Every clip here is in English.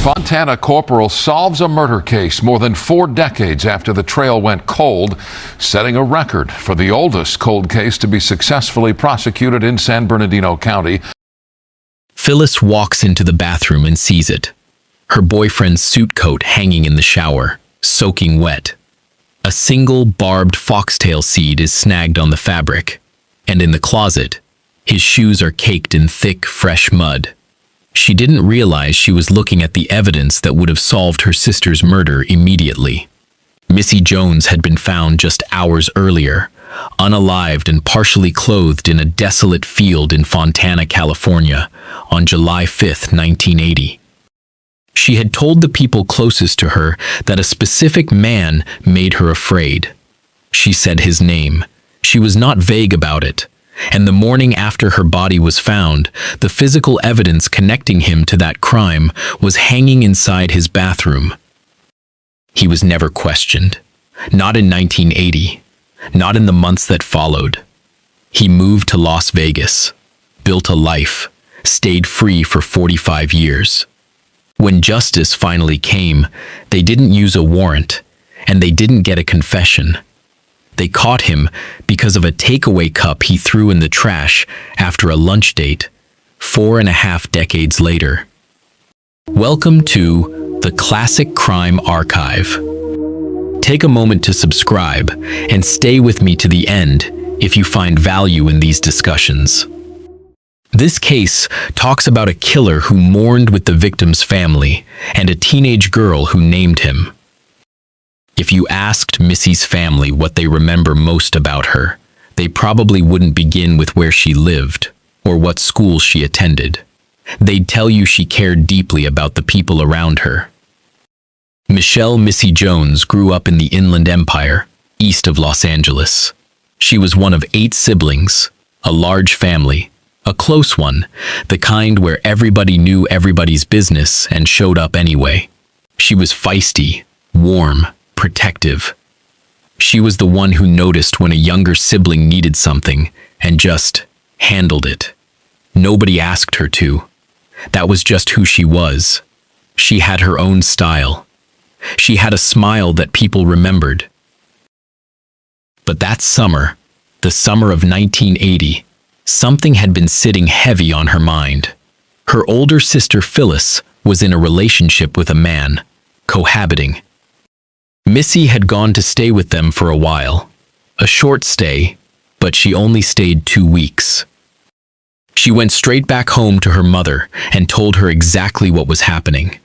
Fontana corporal solves a murder case more than 4 decades after the trail went cold, setting a record for the oldest cold case to be successfully prosecuted in San Bernardino County. Phyllis walks into the bathroom and sees it. Her boyfriend's suit coat hanging in the shower, soaking wet. A single barbed foxtail seed is snagged on the fabric, and in the closet, his shoes are caked in thick, fresh mud. She didn't realize she was looking at the evidence that would have solved her sister's murder immediately. Missy Jones had been found just hours earlier, unalived and partially clothed in a desolate field in Fontana, California, on July 5, 1980. She had told the people closest to her that a specific man made her afraid. She said his name. She was not vague about it. And the morning after her body was found, the physical evidence connecting him to that crime was hanging inside his bathroom. He was never questioned. Not in 1980. Not in the months that followed. He moved to Las Vegas, built a life, stayed free for 45 years. When justice finally came, they didn't use a warrant, and they didn't get a confession. They caught him because of a takeaway cup he threw in the trash after a lunch date, 4.5 decades later. Welcome to the Classic Crime Archive. Take a moment to subscribe and stay with me to the end if you find value in these discussions. This case talks about a killer who mourned with the victim's family and a teenage girl who named him. If you asked Missy's family what they remember most about her, they probably wouldn't begin with where she lived or what school she attended. They'd tell you she cared deeply about the people around her. Michelle Missy Jones grew up in the Inland Empire, east of Los Angeles. She was one of 8 siblings, a large family, a close one, the kind where everybody knew everybody's business and showed up anyway. She was feisty, warm, protective. She was the one who noticed when a younger sibling needed something and just handled it. Nobody asked her to. That was just who she was. She had her own style. She had a smile that people remembered. But that summer, the summer of 1980, something had been sitting heavy on her mind. Her older sister Phyllis was in a relationship with a man, cohabiting. Missy had gone to stay with them for a while. A short stay, but she only stayed 2 weeks. She went straight back home to her mother and told her exactly what was happening.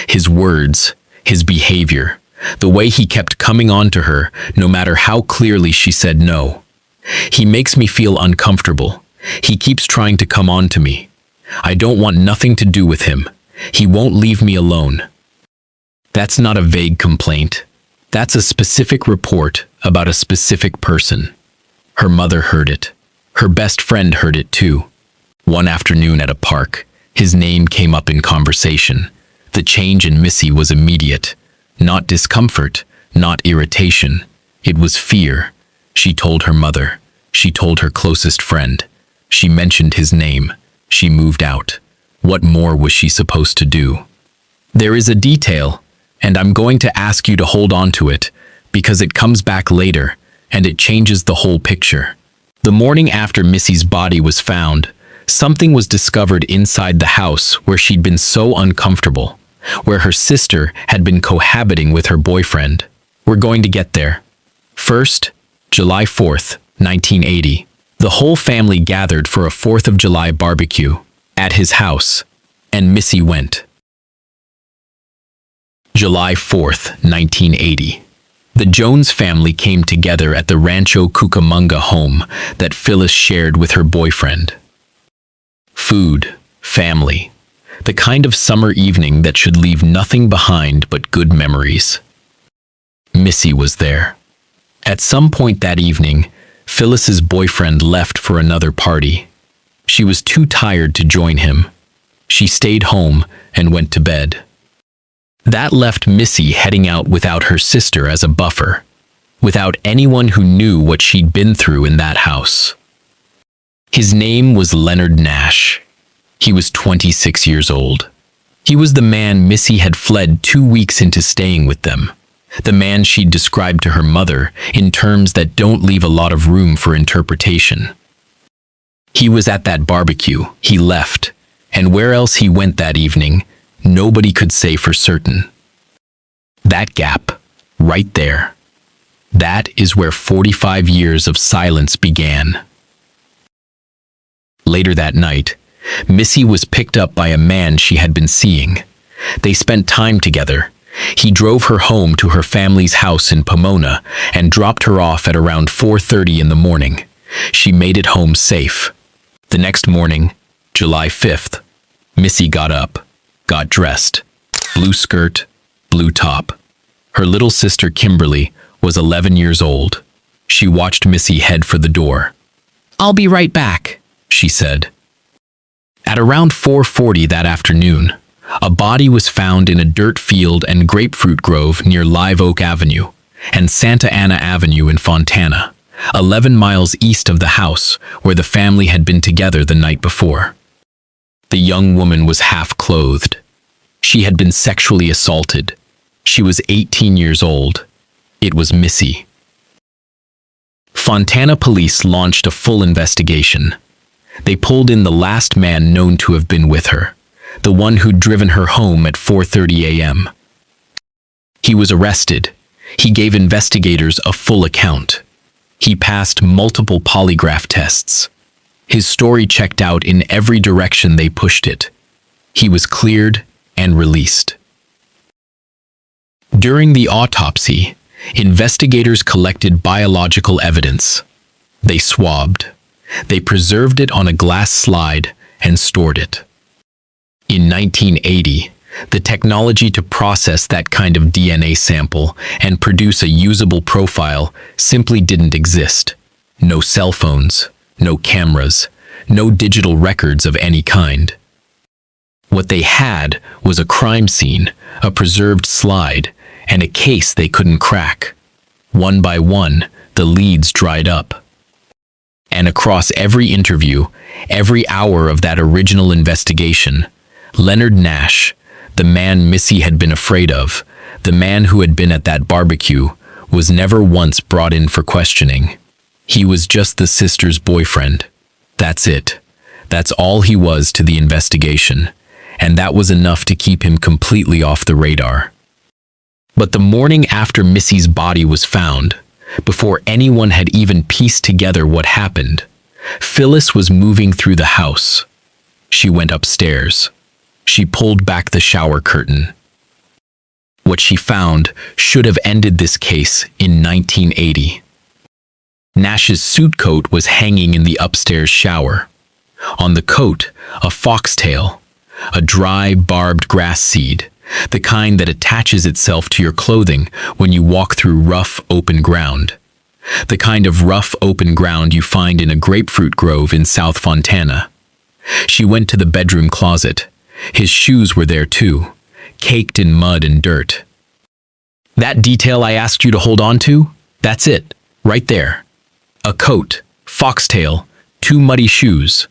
His words, his behavior, the way he kept coming on to her no matter how clearly she said no. He makes me feel uncomfortable. He keeps trying to come on to me. I don't want nothing to do with him. He won't leave me alone. That's not a vague complaint. That's a specific report about a specific person. Her mother heard it. Her best friend heard it too. One afternoon at a park, his name came up in conversation. The change in Missy was immediate. Not discomfort, not irritation. It was fear. She told her mother. She told her closest friend. She mentioned his name. She moved out. What more was she supposed to do? There is a detail, and I'm going to ask you to hold on to it, because it comes back later, and it changes the whole picture. The morning after Missy's body was found, something was discovered inside the house where she'd been so uncomfortable, where her sister had been cohabiting with her boyfriend. We're going to get there. First, July 4th, 1980. The whole family gathered for a 4th of July barbecue at his house, and Missy went. July 4th, 1980. The Jones family came together at the Rancho Cucamonga home that Phyllis shared with her boyfriend. Food, family, the kind of summer evening that should leave nothing behind but good memories. Missy was there. At some point that evening, Phyllis's boyfriend left for another party. She was too tired to join him. She stayed home and went to bed. That left Missy heading out without her sister as a buffer, without anyone who knew what she'd been through in that house. His name was Leonard Nash. He was 26 years old. He was the man Missy had fled 2 weeks into staying with them. The man she'd described to her mother in terms that don't leave a lot of room for interpretation. He was at that barbecue, he left, and where else he went that evening, nobody could say for certain. That gap, right there, that is where 45 years of silence began. Later that night, Missy was picked up by a man she had been seeing. They spent time together. He drove her home to her family's house in Pomona and dropped her off at around 4:30 in the morning. She made it home safe. The next morning, July 5th, Missy got up, got dressed. Blue skirt, blue top. Her little sister Kimberly was 11 years old. She watched Missy head for the door. "I'll be right back," she said. At around 4:40 that afternoon, a body was found in a dirt field and grapefruit grove near Live Oak Avenue and Santa Ana Avenue in Fontana, 11 miles east of the house where the family had been together the night before. The young woman was half-clothed. She had been sexually assaulted. She was 18 years old. It was Missy. Fontana police launched a full investigation. They pulled in the last man known to have been with her, the one who'd driven her home at 4:30 a.m. He was arrested. He gave investigators a full account. He passed multiple polygraph tests. His story checked out in every direction they pushed it. He was cleared and released. During the autopsy, investigators collected biological evidence. They swabbed. They preserved it on a glass slide and stored it. In 1980, the technology to process that kind of DNA sample and produce a usable profile simply didn't exist. No cell phones, no cameras, no digital records of any kind. What they had was a crime scene, a preserved slide, and a case they couldn't crack. One by one, the leads dried up. And across every interview, every hour of that original investigation, Leonard Nash, the man Missy had been afraid of, the man who had been at that barbecue, was never once brought in for questioning. He was just the sister's boyfriend. That's it. That's all he was to the investigation, and that was enough to keep him completely off the radar. But the morning after Missy's body was found, before anyone had even pieced together what happened, Phyllis was moving through the house. She went upstairs. She pulled back the shower curtain. What she found should have ended this case in 1980. Nash's suit coat was hanging in the upstairs shower. On the coat, a foxtail, a dry, barbed grass seed, the kind that attaches itself to your clothing when you walk through rough, open ground. The kind of rough, open ground you find in a grapefruit grove in South Fontana. She went to the bedroom closet. His shoes were there too, caked in mud and dirt. "That detail I asked you to hold on to? That's it, right there. A coat, foxtail, 2 muddy shoes."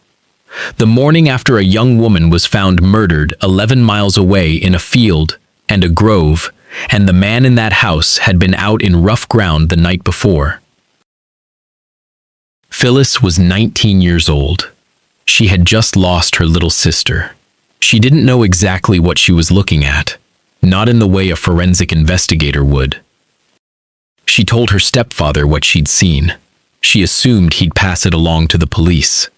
The morning after a young woman was found murdered 11 miles away in a field and a grove, and the man in that house had been out in rough ground the night before. Phyllis was 19 years old. She had just lost her little sister. She didn't know exactly what she was looking at, not in the way a forensic investigator would. She told her stepfather what she'd seen. She assumed he'd pass it along to the police.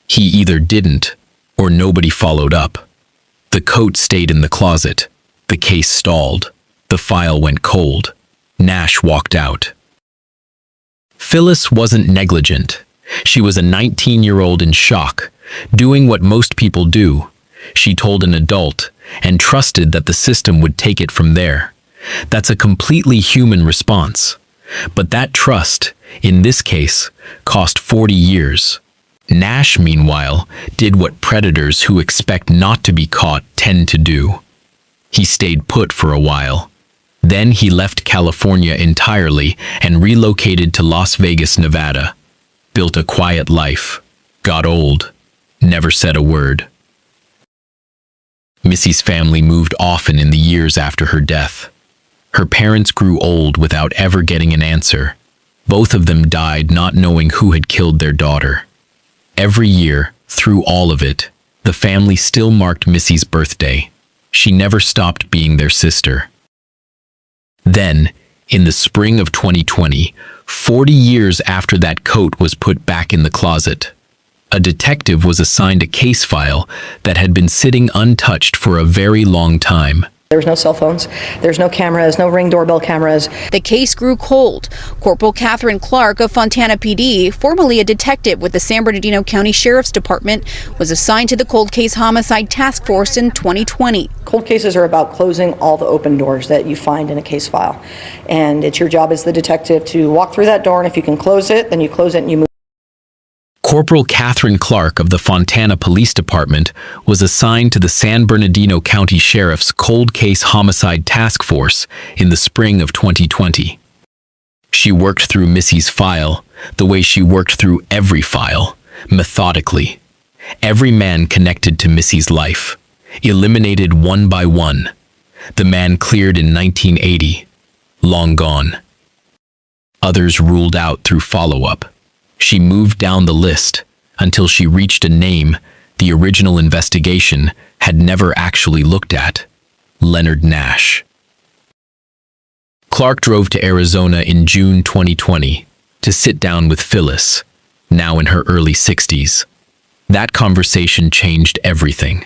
He either didn't, or nobody followed up. The coat stayed in the closet. The case stalled. The file went cold. Nash walked out. Phyllis wasn't negligent. She was a 19-year-old in shock, doing what most people do. She told an adult and trusted that the system would take it from there. That's a completely human response. But that trust, in this case, cost 40 years. Nash, meanwhile, did what predators who expect not to be caught tend to do. He stayed put for a while. Then he left California entirely and relocated to Las Vegas, Nevada. Built a quiet life. Got old. Never said a word. Missy's family moved often in the years after her death. Her parents grew old without ever getting an answer. Both of them died not knowing who had killed their daughter. Every year, through all of it, the family still marked Missy's birthday. She never stopped being their sister. Then, in the spring of 2020, 40 years after that coat was put back in the closet, a detective was assigned a case file that had been sitting untouched for a very long time. There was no cell phones, there's no cameras, no Ring doorbell cameras. The case grew cold. Corporal Catherine Clark of Fontana PD, formerly a detective with the San Bernardino County Sheriff's Department, was assigned to the Cold Case Homicide Task Force in 2020. Cold cases are about closing all the open doors that you find in a case file. And it's your job as the detective to walk through that door, and if you can close it, then you close it and you move. Corporal Catherine Clark of the Fontana Police Department was assigned to the San Bernardino County Sheriff's Cold Case Homicide Task Force in the spring of 2020. She worked through Missy's file the way she worked through every file, methodically. Every man connected to Missy's life, eliminated one by one. The man cleared in 1980, long gone. Others ruled out through follow-up. She moved down the list until she reached a name the original investigation had never actually looked at: Leonard Nash. Clark drove to Arizona in June 2020 to sit down with Phyllis, now in her early 60s. That conversation changed everything.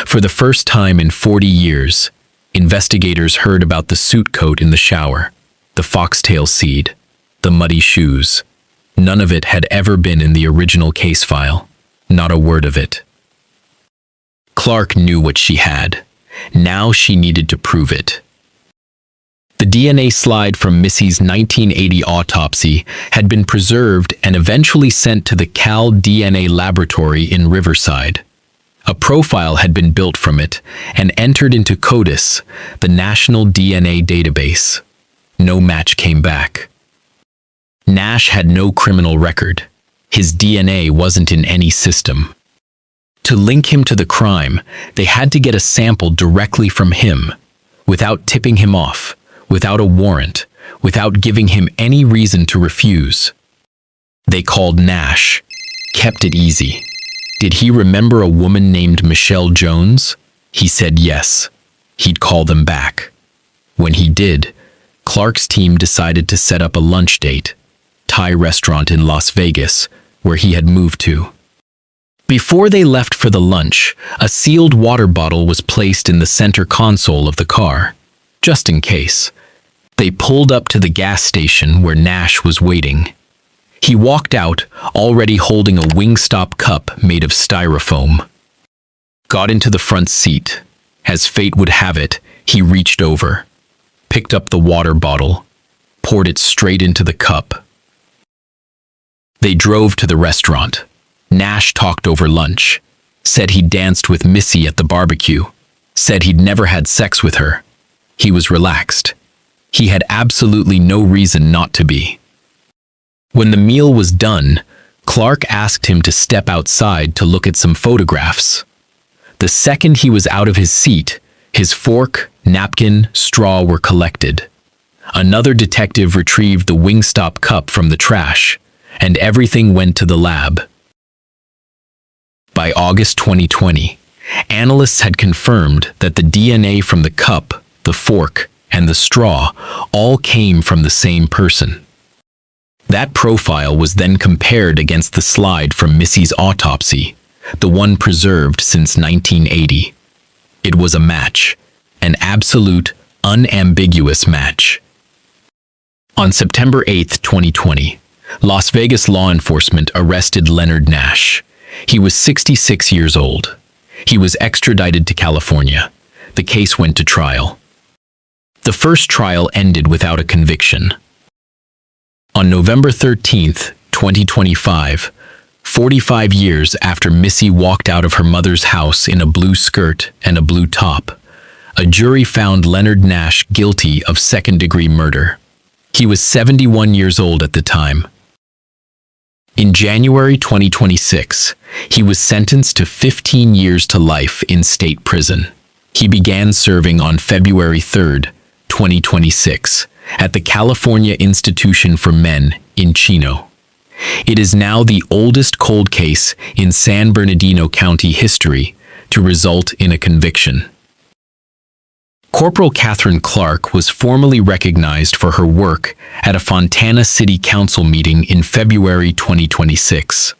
For the first time in 40 years, investigators heard about the suit coat in the shower, the foxtail seed, the muddy shoes. None of it had ever been in the original case file, not a word of it. Clark knew what she had. Now she needed to prove it. The DNA slide from Missy's 1980 autopsy had been preserved and eventually sent to the Cal DNA laboratory in Riverside. A profile had been built from it and entered into CODIS, the National DNA Database. No match came back. Nash had no criminal record. His DNA wasn't in any system. To link him to the crime, they had to get a sample directly from him, without tipping him off, without a warrant, without giving him any reason to refuse. They called Nash, kept it easy. Did he remember a woman named Missy Jones? He said yes. He'd call them back. When he did, Clark's team decided to set up a lunch date. Thai restaurant in Las Vegas, where he had moved to. Before they left for the lunch, a sealed water bottle was placed in the center console of the car, just in case. They pulled up to the gas station where Nash was waiting. He walked out, already holding a Wingstop cup made of styrofoam. Got into the front seat. As fate would have it, he reached over, picked up the water bottle, poured it straight into the cup. They drove to the restaurant. Nash talked over lunch, said he'd danced with Missy at the barbecue, said he'd never had sex with her. He was relaxed. He had absolutely no reason not to be. When the meal was done, Clark asked him to step outside to look at some photographs. The second he was out of his seat, his fork, napkin, straw were collected. Another detective retrieved the Wingstop cup from the trash, and everything went to the lab. By August 2020, analysts had confirmed that the DNA from the cup, the fork, and the straw all came from the same person. That profile was then compared against the slide from Missy's autopsy, the one preserved since 1980. It was a match, an absolute, unambiguous match. On September 8, 2020, Las Vegas law enforcement arrested Leonard Nash. He was 66 years old. He was extradited to California. The case went to trial. The first trial ended without a conviction. On November 13, 2025, 45 years after Missy walked out of her mother's house in a blue skirt and a blue top, a jury found Leonard Nash guilty of second-degree murder. He was 71 years old at the time. In January 2026, he was sentenced to 15 years to life in state prison. He began serving on February 3, 2026, at the California Institution for Men in Chino. It is now the oldest cold case in San Bernardino County history to result in a conviction. Corporal Catherine Clark was formally recognized for her work at a Fontana City Council meeting in February 2026.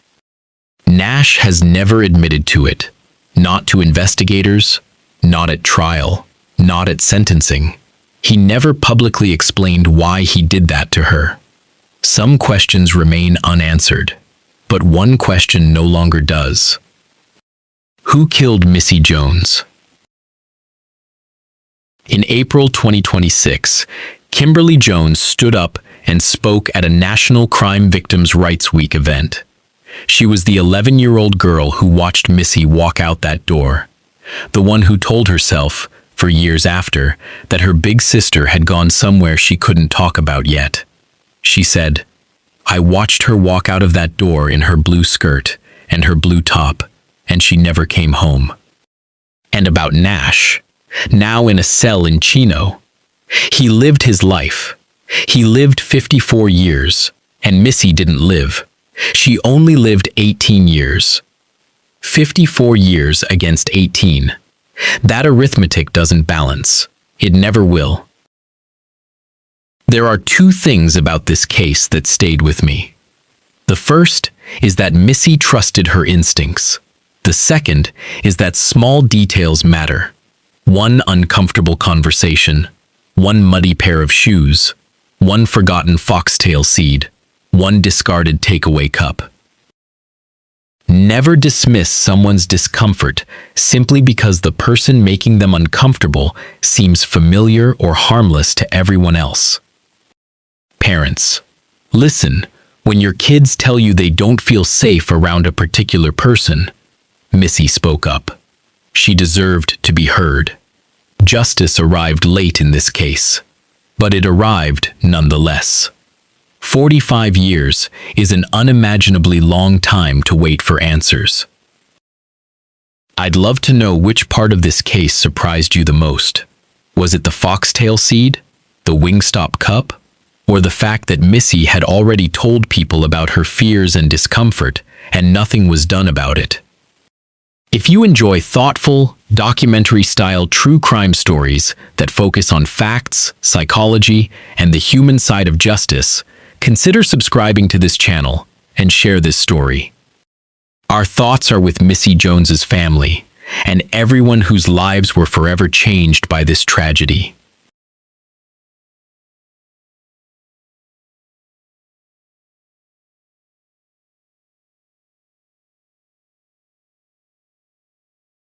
Nash has never admitted to it, not to investigators, not at trial, not at sentencing. He never publicly explained why he did that to her. Some questions remain unanswered, but one question no longer does. Who killed Missy Jones? In April 2026, Kimberly Jones stood up and spoke at a National Crime Victims' Rights Week event. She was the 11-year-old girl who watched Missy walk out that door, the one who told herself, for years after, that her big sister had gone somewhere she couldn't talk about yet. She said, "I watched her walk out of that door in her blue skirt and her blue top, and she never came home." And about Nash, now in a cell in Chino. He lived his life. He lived 54 years, and Missy didn't live. She only lived 18 years. 54 years against 18. That arithmetic doesn't balance. It never will. There are two things about this case that stayed with me. The first is that Missy trusted her instincts. The second is that small details matter. One uncomfortable conversation, one muddy pair of shoes, one forgotten foxtail seed, one discarded takeaway cup. Never dismiss someone's discomfort simply because the person making them uncomfortable seems familiar or harmless to everyone else. Parents, listen when your kids tell you they don't feel safe around a particular person. Missy spoke up. She deserved to be heard. Justice arrived late in this case, but it arrived nonetheless. 45 years is an unimaginably long time to wait for answers. I'd love to know which part of this case surprised you the most. Was it the foxtail seed, the Wingstop cup, or the fact that Missy had already told people about her fears and discomfort and nothing was done about it? If you enjoy thoughtful, documentary-style true crime stories that focus on facts, psychology, and the human side of justice, consider subscribing to this channel and share this story. Our thoughts are with Missy Jones's family and everyone whose lives were forever changed by this tragedy.